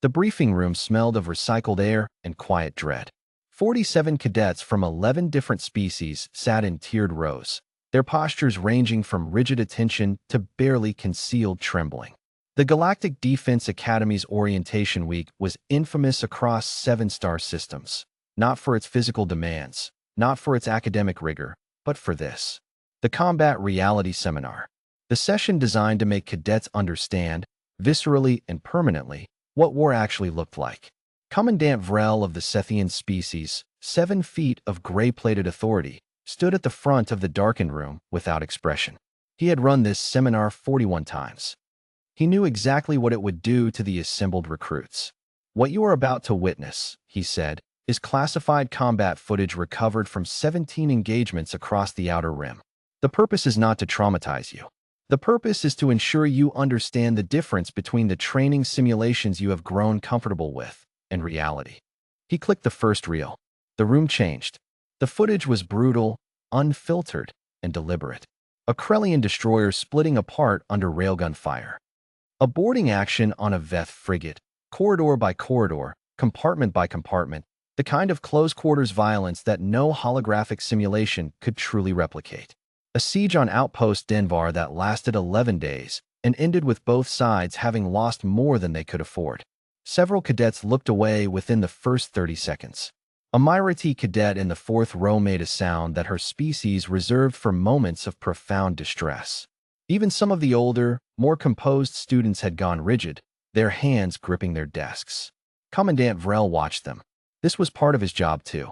The briefing room smelled of recycled air and quiet dread. 47 cadets from 11 different species sat in tiered rows, their postures ranging from rigid attention to barely concealed trembling. The Galactic Defense Academy's orientation week was infamous across 7-star systems, not for its physical demands, not for its academic rigor, but for this. The Combat Reality Seminar. The session designed to make cadets understand, viscerally and permanently, what war actually looked like. Commandant Vrel of the Sethian species, 7 feet of gray-plated authority, stood at the front of the darkened room without expression. He had run this seminar 41 times. He knew exactly what it would do to the assembled recruits. What you are about to witness, he said, is classified combat footage recovered from 17 engagements across the Outer Rim. The purpose is not to traumatize you. The purpose is to ensure you understand the difference between the training simulations you have grown comfortable with and reality. He clicked the first reel. The room changed. The footage was brutal, unfiltered, and deliberate. A Krellian destroyer splitting apart under railgun fire. A boarding action on a Veth frigate, corridor by corridor, compartment by compartment, the kind of close-quarters violence that no holographic simulation could truly replicate. A siege on Outpost Denvar that lasted 11 days and ended with both sides having lost more than they could afford. Several cadets looked away within the first 30 seconds. A Myrati cadet in the 4th row made a sound that her species reserved for moments of profound distress. Even some of the older, more composed students had gone rigid, their hands gripping their desks. Commandant Vrel watched them. This was part of his job too.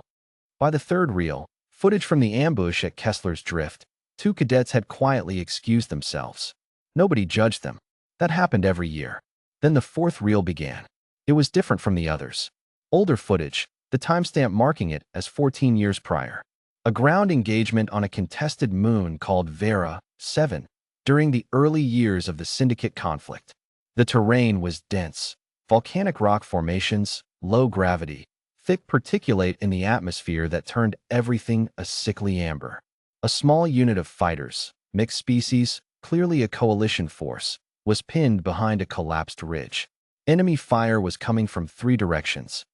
By the 3rd reel, footage from the ambush at Kessler's Drift, 2 cadets had quietly excused themselves. Nobody judged them. That happened every year. Then the 4th reel began. It was different from the others. Older footage, the timestamp marking it as 14 years prior. A ground engagement on a contested moon called Vera 7 during the early years of the Syndicate conflict. The terrain was dense, volcanic rock formations, low gravity, thick particulate in the atmosphere that turned everything a sickly amber. A small unit of fighters, mixed species, clearly a coalition force, was pinned behind a collapsed ridge. Enemy fire was coming from 3 directions.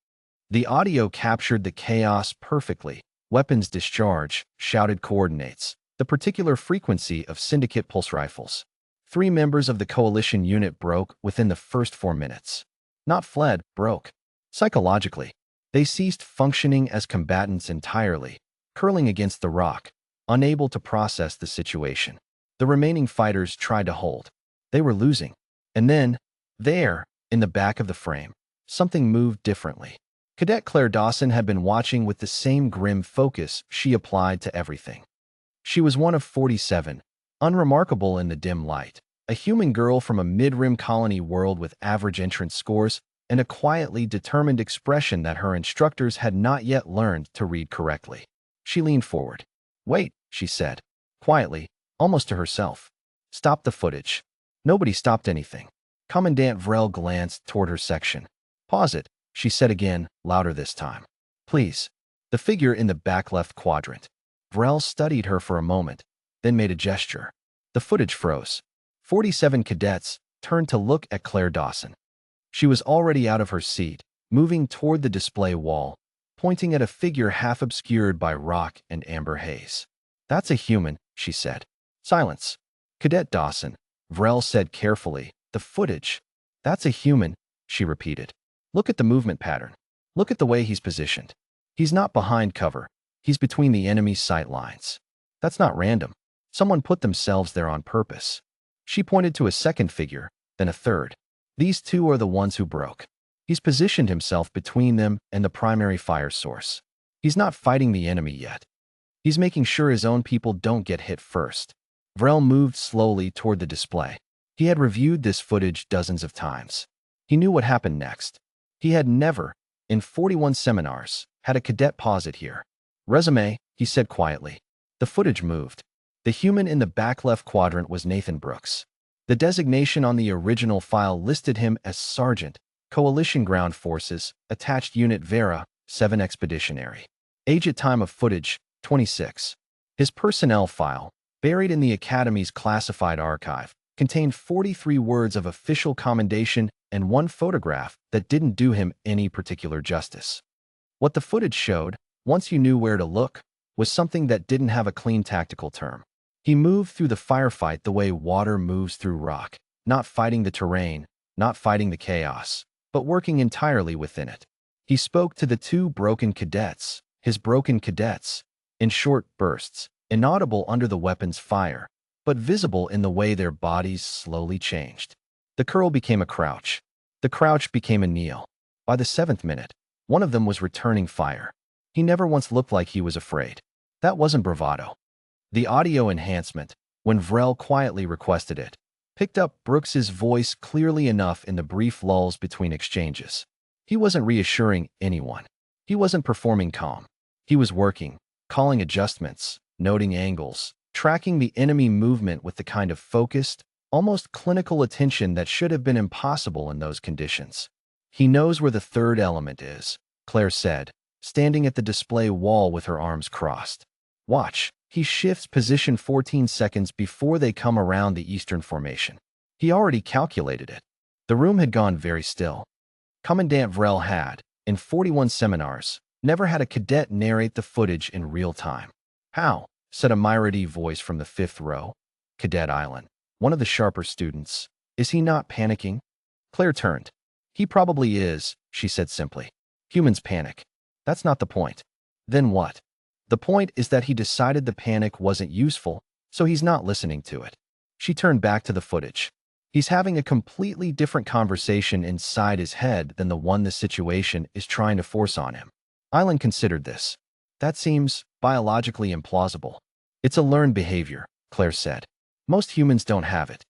The audio captured the chaos perfectly. Weapons discharge, shouted coordinates, the particular frequency of Syndicate pulse rifles. 3 members of the coalition unit broke within the first 4 minutes. Not fled, broke. Psychologically, they ceased functioning as combatants entirely, curling against the rock, unable to process the situation. The remaining fighters tried to hold. They were losing. And then, there, in the back of the frame, something moved differently. Cadet Claire Dawson had been watching with the same grim focus she applied to everything. She was one of 47, unremarkable in the dim light, a human girl from a mid-rim colony world with average entrance scores and a quietly determined expression that her instructors had not yet learned to read correctly. She leaned forward. "Wait," she said, quietly, almost to herself. "Stop the footage." Nobody stopped anything. Commandant Vrel glanced toward her section. "Pause it," she said again, louder this time. "Please." The figure in the back left quadrant. Vrel studied her for a moment, then made a gesture. The footage froze. 47 cadets turned to look at Claire Dawson. She was already out of her seat, moving toward the display wall, pointing at a figure half obscured by rock and amber haze. "That's a human," she said. "Silence." "Cadet Dawson," Vrel said carefully. "The footage." "That's a human," she repeated. "Look at the movement pattern. Look at the way he's positioned. He's not behind cover. He's between the enemy's sight lines. That's not random. Someone put themselves there on purpose." She pointed to a second figure, then a third. "These 2 are the ones who broke. He's positioned himself between them and the primary fire source. He's not fighting the enemy yet. He's making sure his own people don't get hit first." Vrel moved slowly toward the display. He had reviewed this footage dozens of times. He knew what happened next. He had never, in 41 seminars, had a cadet pause it here. "Resume," he said quietly. The footage moved. The human in the back left quadrant was Nathan Brooks. The designation on the original file listed him as Sergeant, Coalition Ground Forces, Attached Unit Vera, 7 Expeditionary. Age at time of footage, 26. His personnel file, buried in the Academy's classified archive, contained 43 words of official commendation and one photograph that didn't do him any particular justice. What the footage showed, once you knew where to look, was something that didn't have a clean tactical term. He moved through the firefight the way water moves through rock, not fighting the terrain, not fighting the chaos, but working entirely within it. He spoke to the two broken cadets, his broken cadets, in short bursts, inaudible under the weapon's fire, but visible in the way their bodies slowly changed. The curl became a crouch. The crouch became a kneel. By the 7th minute, one of them was returning fire. He never once looked like he was afraid. That wasn't bravado. The audio enhancement, when Vrel quietly requested it, picked up Brooks's voice clearly enough in the brief lulls between exchanges. He wasn't reassuring anyone. He wasn't performing calm. He was working, calling adjustments, noting angles, tracking the enemy movement with the kind of focused, almost clinical attention that should have been impossible in those conditions. "He knows where the third element is," Claire said, standing at the display wall with her arms crossed. "Watch. He shifts position 14 seconds before they come around the eastern formation." He already calculated it. The room had gone very still. Commandant Vrel had, in 41 seminars, never had a cadet narrate the footage in real time. "How?" said a Myridy voice from the 5th row. "Cadet Island, one of the sharper students. Is he not panicking?" Claire turned. "He probably is," she said simply. "Humans panic. That's not the point." "Then what?" "The point is that he decided the panic wasn't useful, so he's not listening to it." She turned back to the footage. "He's having a completely different conversation inside his head than the one the situation is trying to force on him." Island considered this. "That seems biologically implausible." "It's a learned behavior," Claire said. "Most humans don't have it.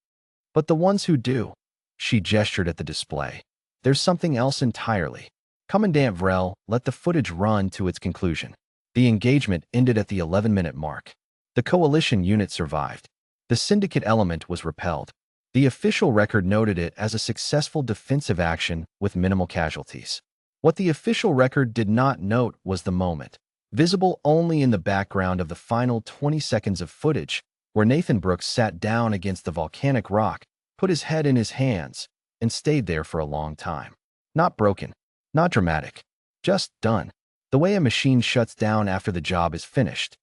But the ones who do," she gestured at the display, "there's something else entirely." Commandant Vrel let the footage run to its conclusion. The engagement ended at the 11-minute mark. The coalition unit survived. The syndicate element was repelled. The official record noted it as a successful defensive action with minimal casualties. What the official record did not note was the moment, visible only in the background of the final 20 seconds of footage, where Nathan Brooks sat down against the volcanic rock, put his head in his hands, and stayed there for a long time. Not broken, not dramatic, just done. The way a machine shuts down after the job is finished.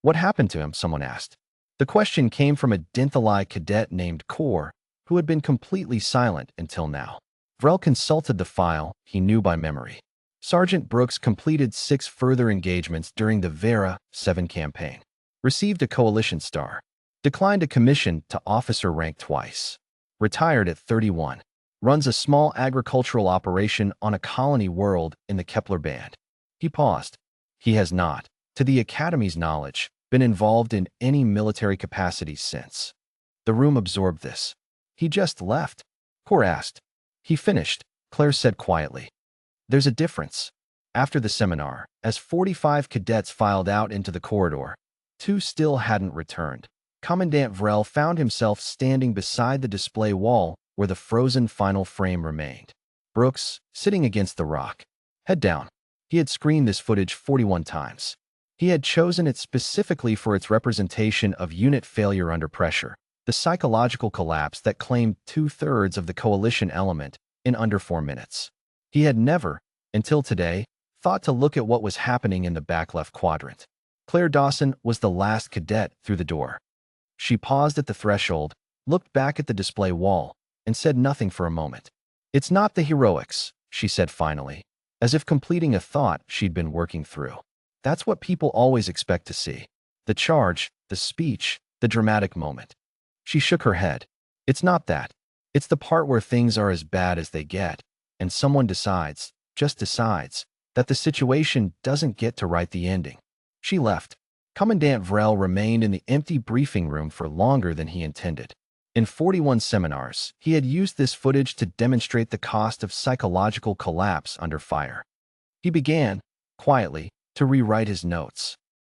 "What happened to him?" someone asked. The question came from a Denthalai cadet named Kor, who had been completely silent until now. Vrel consulted the file he knew by memory. Sergeant Brooks completed 6 further engagements during the Vera 7 campaign. Received a coalition star. Declined a commission to officer rank twice. Retired at 31. Runs a small agricultural operation on a colony world in the Kepler band. He paused. He has not, to the Academy's knowledge, been involved in any military capacity since. The room absorbed this. "He just left?" Kor asked. "He finished," Claire said quietly. "There's a difference." After the seminar, as 45 cadets filed out into the corridor, 2 still hadn't returned. Commandant Vrel found himself standing beside the display wall where the frozen final frame remained. Brooks, sitting against the rock, head down. He had screened this footage 41 times. He had chosen it specifically for its representation of unit failure under pressure, the psychological collapse that claimed 2/3 of the coalition element in under 4 minutes. He had never, until today, thought to look at what was happening in the back left quadrant. Claire Dawson was the last cadet through the door. She paused at the threshold, looked back at the display wall, and said nothing for a moment. "It's not the heroics," she said finally, as if completing a thought she'd been working through. "That's what people always expect to see. The charge, the speech, the dramatic moment." She shook her head. "It's not that. It's the part where things are as bad as they get, and someone decides, just decides, that the situation doesn't get to write the ending." She left. Commandant Vrel remained in the empty briefing room for longer than he intended. In 41 seminars, he had used this footage to demonstrate the cost of psychological collapse under fire. He began, quietly, to rewrite his notes.